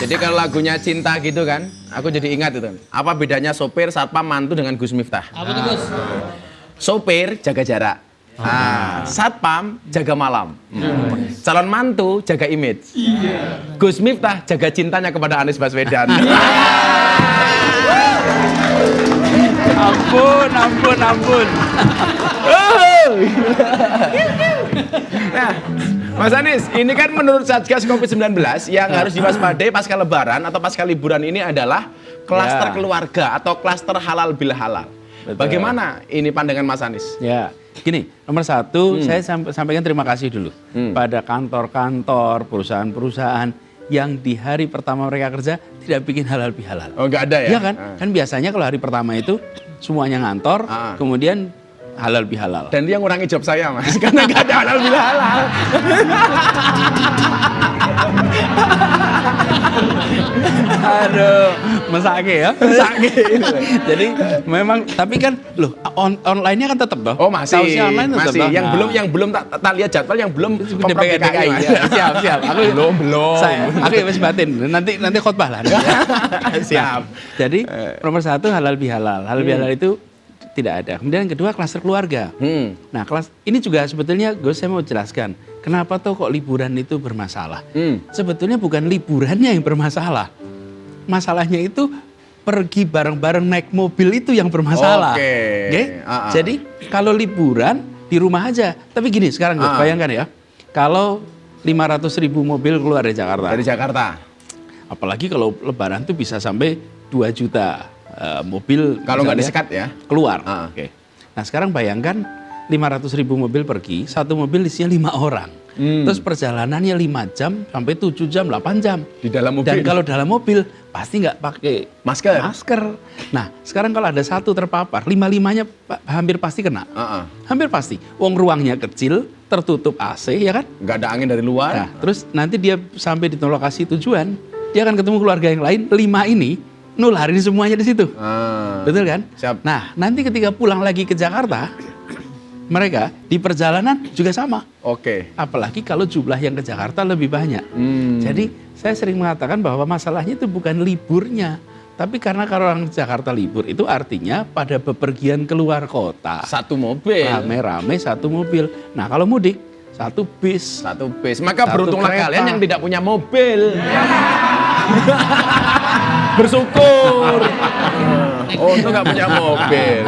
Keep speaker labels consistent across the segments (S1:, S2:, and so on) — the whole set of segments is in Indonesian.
S1: Jadi kalau lagunya cinta gitu kan, aku jadi ingat itu. Apa bedanya sopir, satpam, mantu dengan Gus Miftah?
S2: Apa tuh Gus?
S1: Sopir jaga jarak. Satpam jaga malam. Calon mantu jaga image. Gus Miftah jaga cintanya kepada Anies Baswedan.
S3: Ampun.
S1: Nah, Mas Anies, ini kan menurut Satgas COVID-19 yang harus diwaspadai pasca lebaran atau pasca liburan ini adalah klaster keluarga atau klaster halal bil halal.
S3: Betul.
S1: Bagaimana ini pandangan Mas Anies?
S3: Ya, gini, nomor satu saya sampaikan terima kasih dulu pada kantor-kantor, perusahaan-perusahaan yang di hari pertama mereka kerja tidak bikin halal bihalal.
S1: Oh, nggak ada ya?
S3: Iya kan? Kan biasanya kalau hari pertama itu semuanya ngantor, kemudian halal bihalal.
S1: Dan dia ngurangi job saya, Mas, karena nggak ada halal bihalal.
S3: Aduh, mesake ya.
S1: Mesake.
S3: Jadi memang, tapi kan loh online-nya kan tetap toh.
S1: Oh, masih.
S3: Tausiah online tetap
S1: Masih.
S3: toh.
S1: Yang belum tak lihat jadwal yang belum
S3: Pemprov
S1: Pemprov DKI.
S3: DKI. Siap. Aku
S1: belum.
S3: Aku ya wis batin. Nanti khotbah lah.
S1: Siap.
S3: Jadi nomor satu halal bihalal. Halal bihalal itu tidak ada. Kemudian yang kedua klaster keluarga. Nah, ini juga sebetulnya saya mau jelaskan. Kenapa tuh kok liburan itu bermasalah? Sebetulnya bukan liburannya yang bermasalah. Masalahnya itu pergi bareng-bareng naik mobil itu yang bermasalah.
S1: Oke.
S3: Jadi kalau liburan di rumah aja. Tapi gini sekarang bayangkan ya. Kalau 500.000 mobil keluar dari Jakarta.
S1: Dari Jakarta.
S3: Apalagi kalau lebaran tuh bisa sampai 2 juta mobil.
S1: Kalau nggak disekat ya.
S3: Keluar. Oke. Nah sekarang bayangkan 500.000 mobil pergi, satu mobil isinya 5 orang. Terus perjalanannya 5 jam sampai 7 jam, 8 jam.
S1: Di dalam mobil.
S3: Dan kalau dalam mobil pasti nggak pakai
S1: masker.
S3: Nah sekarang kalau ada satu terpapar, 5-5-nya hampir pasti kena. Hampir pasti. Wong ruangnya kecil, tertutup AC ya kan?
S1: Nggak ada angin dari luar.
S3: Nah, terus nanti dia sampai di lokasi tujuan, dia akan ketemu keluarga yang lain, 5 ini nularin semuanya di situ. Betul kan?
S1: Siap.
S3: Nah, nanti ketika pulang lagi ke Jakarta, mereka di perjalanan juga sama.
S1: Oke.
S3: Apalagi kalau jumlah yang ke Jakarta lebih banyak. Jadi saya sering mengatakan bahwa masalahnya itu bukan liburnya, tapi karena kalau orang Jakarta libur itu artinya pada bepergian keluar kota.
S1: Satu mobil.
S3: Rame-rame satu mobil. Nah kalau mudik satu bis.
S1: Satu bis. Maka
S3: Satu
S1: beruntunglah
S3: kereta.
S1: kalian yang tidak punya mobil. Bersyukur. Oh, itu nggak punya mobil.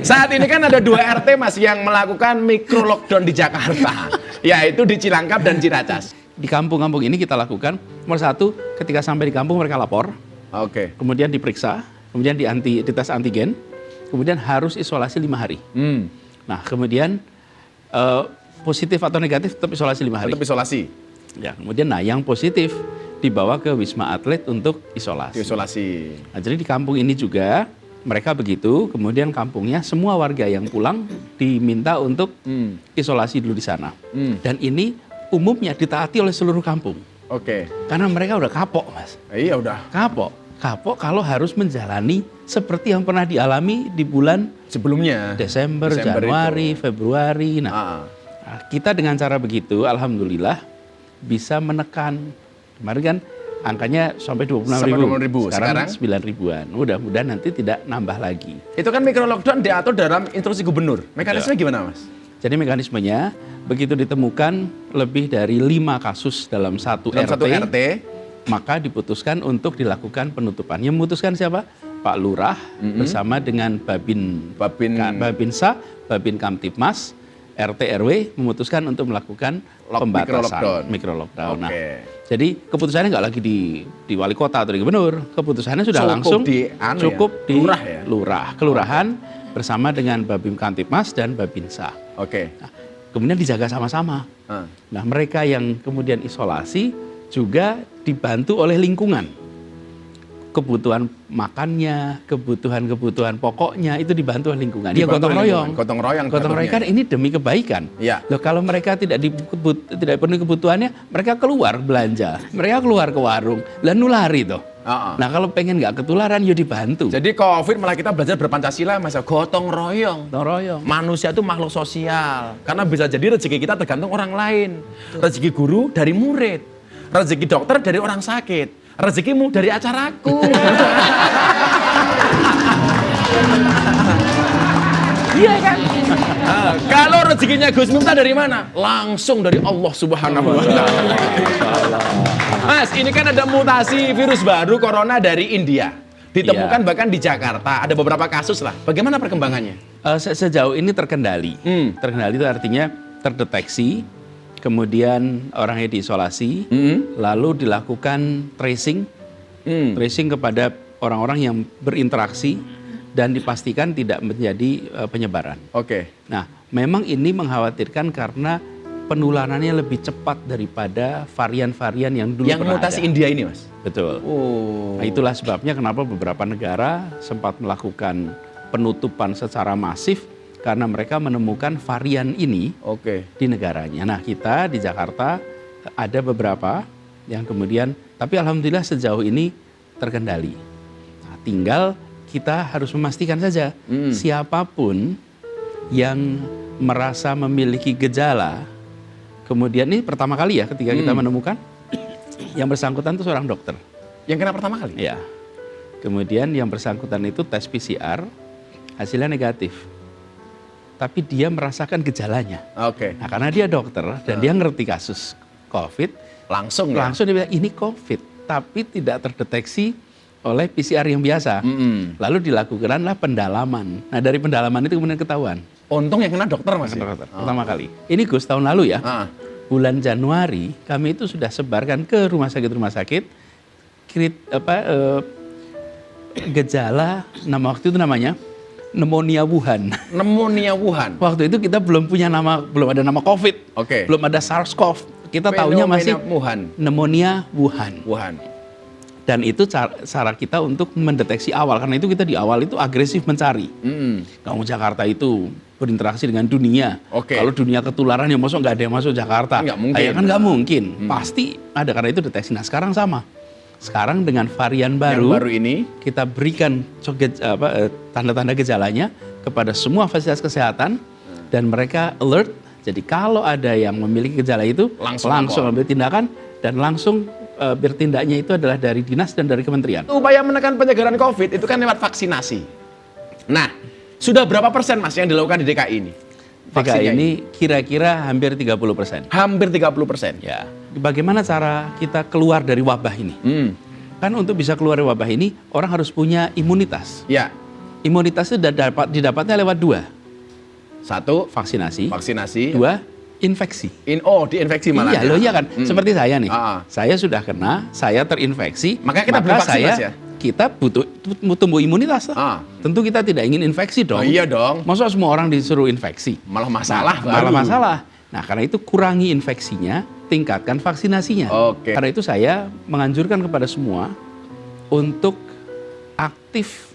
S1: Saat ini kan ada 2 RT Mas yang melakukan micro lockdown di Jakarta, yaitu di Cilangkap dan Ciracas.
S3: Di kampung-kampung ini kita lakukan, nomor satu, ketika sampai di kampung mereka lapor,
S1: Oke.
S3: kemudian diperiksa, kemudian dites antigen, kemudian harus isolasi 5 hari. Nah, kemudian positif atau negatif tetap isolasi 5 hari.
S1: Tetap isolasi.
S3: Ya, kemudian yang positif dibawa ke Wisma Atlet untuk isolasi.
S1: Isolasi.
S3: Nah, jadi di kampung ini juga mereka begitu, kemudian kampungnya semua warga yang pulang diminta untuk isolasi dulu di sana. Dan ini umumnya ditaati oleh seluruh kampung.
S1: Oke.
S3: Karena mereka udah kapok, Mas.
S1: Iya udah.
S3: Kapok kalau harus menjalani seperti yang pernah dialami di bulan
S1: Sebelumnya.
S3: Desember Januari,
S1: itu.
S3: Februari. Nah, kita dengan cara begitu, alhamdulillah bisa menekan. Kemarin kan angkanya sampai 26.000. Sekarang 9 ribuan. Mudah-mudahan nanti tidak nambah lagi.
S1: Itu kan micro lockdown diatur dalam instruksi gubernur. Mekanisme gimana, Mas?
S3: Jadi mekanismenya begitu ditemukan lebih dari 5 kasus dalam satu RT, maka diputuskan untuk dilakukan penutupan. Yang memutuskan siapa? Pak Lurah bersama dengan Babinsa, Babin Kamtipmas, RT RW memutuskan untuk melakukan pembatasan micro lockdown. Nah, jadi keputusannya nggak lagi di wali kota atau di gubernur, keputusannya sudah langsung di lurah, kelurahan bersama dengan Babim Kamtipmas dan Babinsa. Nah, kemudian dijaga sama-sama. Nah, mereka yang kemudian isolasi juga dibantu oleh lingkungan. Kebutuhan makannya, kebutuhan pokoknya itu dibantu oleh lingkungan. Dia gotong royong.
S1: Gotong royong
S3: Kan ini demi kebaikan.
S1: Ya.
S3: Loh, kalau mereka tidak penuhi kebutuhannya, mereka keluar belanja, mereka keluar ke warung, lah nulari toh. Nah kalau pengen nggak ketularan, ya dibantu.
S1: Jadi COVID malah kita belajar berpancasila, Mas. Gotong royong.
S3: Gotong royong.
S1: Manusia itu makhluk sosial. Karena bisa jadi rezeki kita tergantung orang lain. Rezeki guru dari murid. Rezeki dokter dari orang sakit. rezekimu dari acaraku. Iya kan? Kalau rezekinya Gus Miftah dari mana? Langsung dari Allah Subhanahu wa taala. Mas, ini kan ada mutasi virus baru corona dari India. Ditemukan bahkan di Jakarta. Ada beberapa kasus lah. Bagaimana perkembangannya?
S3: Sejauh ini terkendali. Terkendali itu artinya terdeteksi, kemudian orangnya diisolasi, lalu dilakukan tracing kepada orang-orang yang berinteraksi dan dipastikan tidak menjadi penyebaran.
S1: Oke.
S3: Nah, memang ini mengkhawatirkan karena penularannya lebih cepat daripada varian-varian yang dulu
S1: Yang
S3: pernah
S1: mutasi
S3: ada.
S1: India ini, Mas?
S3: Betul.
S1: Oh.
S3: Nah, itulah sebabnya kenapa beberapa negara sempat melakukan penutupan secara masif karena mereka menemukan varian ini di negaranya. Nah, kita di Jakarta ada beberapa yang kemudian, tapi alhamdulillah sejauh ini terkendali. Nah, tinggal kita harus memastikan saja siapapun yang merasa memiliki gejala, kemudian ini pertama kali ya ketika kita menemukan yang bersangkutan itu seorang dokter.
S1: Yang kena pertama kali?
S3: Ya. Kemudian yang bersangkutan itu tes PCR, hasilnya negatif. Tapi dia merasakan gejalanya. Nah, karena dia dokter dan dia ngerti kasus COVID, langsung dia bilang ini COVID, tapi tidak terdeteksi oleh PCR yang biasa. Lalu dilakukanlah pendalaman. Nah, dari pendalaman itu kemudian ketahuan.
S1: Untung yang kena dokter, Mas.
S3: Pertama kali. Ini Gus tahun lalu ya. Bulan Januari kami itu sudah sebarkan ke rumah sakit gejala, waktu itu namanya pneumonia Wuhan. Pneumonia Wuhan. Waktu itu kita belum ada nama COVID. Belum ada SARS-CoV. Kita tahunya masih pneumonia Wuhan. Dan itu cara kita untuk mendeteksi awal. Karena itu kita di awal itu agresif mencari. Kamu Jakarta itu berinteraksi dengan dunia. Kalau dunia ketularan ya masuk nggak ada yang masuk Jakarta. Nggak mungkin. Kan nggak mungkin. Pasti ada, karena itu deteksi. Nah, sekarang sama. Sekarang dengan varian baru ini kita berikan tanda-tanda gejalanya kepada semua fasilitas kesehatan dan mereka alert. Jadi kalau ada yang memiliki gejala itu langsung ambil tindakan dan langsung bertindaknya itu adalah dari dinas dan dari kementerian.
S1: Upaya menekan penyebaran COVID itu kan lewat vaksinasi. Nah, sudah berapa persen, Mas, yang dilakukan di DKI ini?
S3: DKI ini kira-kira hampir 30%. Hampir 30%? Ya. Bagaimana cara kita keluar dari wabah ini? Kan untuk bisa keluar dari wabah ini, orang harus punya imunitas. Ya. Imunitas itu didapatnya lewat dua. Satu, vaksinasi. Dua, infeksi. Diinfeksi malah. Iya, iya kan. Seperti saya nih. Saya sudah kena, saya terinfeksi. Maka kita belum vaksin, Mas, ya? Kita butuh tumbuh imunitas. Tentu kita tidak ingin infeksi dong. Iya dong. Masa semua orang disuruh infeksi? Malah masalah. Malah masalah. Nah, karena itu kurangi infeksinya, tingkatkan vaksinasinya. Karena itu saya menganjurkan kepada semua untuk aktif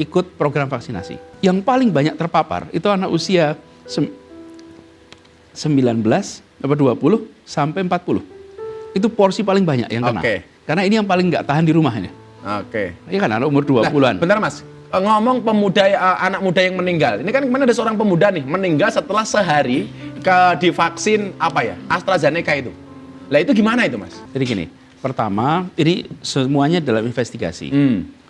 S3: ikut program vaksinasi. Yang paling banyak terpapar itu anak usia 19, 20 sampai 40. Itu porsi paling banyak yang kena. Karena ini yang paling nggak tahan di rumahnya. Iya kan, anak umur 20-an.
S1: Bentar, Mas. Ngomong anak muda yang meninggal. Ini kan kemana ada seorang pemuda nih meninggal setelah sehari divaksin AstraZeneca itu. Lah itu gimana itu, Mas?
S3: Jadi gini, pertama ini semuanya dalam investigasi.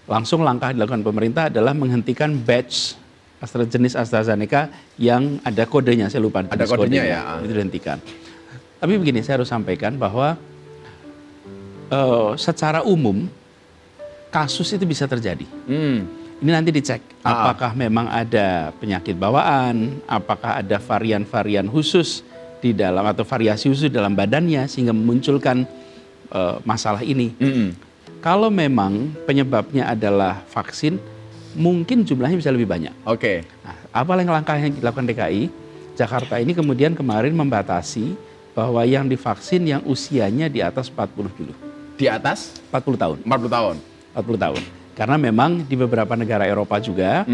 S3: Langsung langkah dilakukan pemerintah adalah menghentikan batch jenis AstraZeneca yang ada kodenya, saya lupa. Ada kodenya ya. Itu dihentikan. Tapi begini, saya harus sampaikan bahwa secara umum kasus itu bisa terjadi. Ini nanti dicek apakah memang ada penyakit bawaan, apakah ada varian-varian khusus di dalam atau variasi khusus dalam badannya sehingga memunculkan masalah ini. Kalau memang penyebabnya adalah vaksin, mungkin jumlahnya bisa lebih banyak. Nah, apa langkah yang dilakukan DKI? Jakarta ini kemudian kemarin membatasi bahwa yang divaksin yang usianya di atas 40 dulu. Di atas? 40 tahun. 40 tahun. 40 tahun. Karena memang di beberapa negara Eropa juga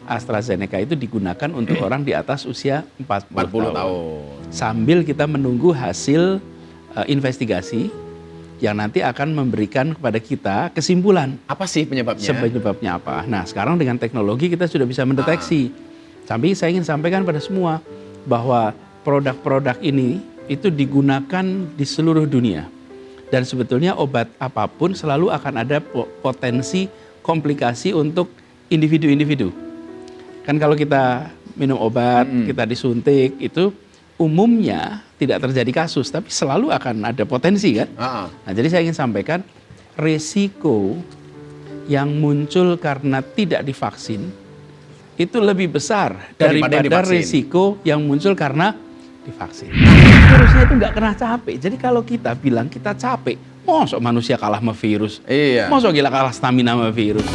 S3: AstraZeneca itu digunakan untuk orang di atas usia 40 tahun. Sambil kita menunggu hasil investigasi yang nanti akan memberikan kepada kita kesimpulan. Apa sih penyebabnya? Penyebabnya apa? Nah, sekarang dengan teknologi kita sudah bisa mendeteksi. Tapi saya ingin sampaikan pada semua bahwa produk-produk ini itu digunakan di seluruh dunia. Dan sebetulnya obat apapun selalu akan ada potensi komplikasi untuk individu-individu. Kan kalau kita minum obat, kita disuntik, itu umumnya tidak terjadi kasus, tapi selalu akan ada potensi kan. Nah, jadi saya ingin sampaikan, resiko yang muncul karena tidak divaksin itu lebih besar daripada resiko yang muncul karena divaksin. Virusnya itu nggak kena capek. Jadi kalau kita bilang kita capek, mosok manusia kalah sama virus? Iya. Mosok gila kalah stamina sama virus?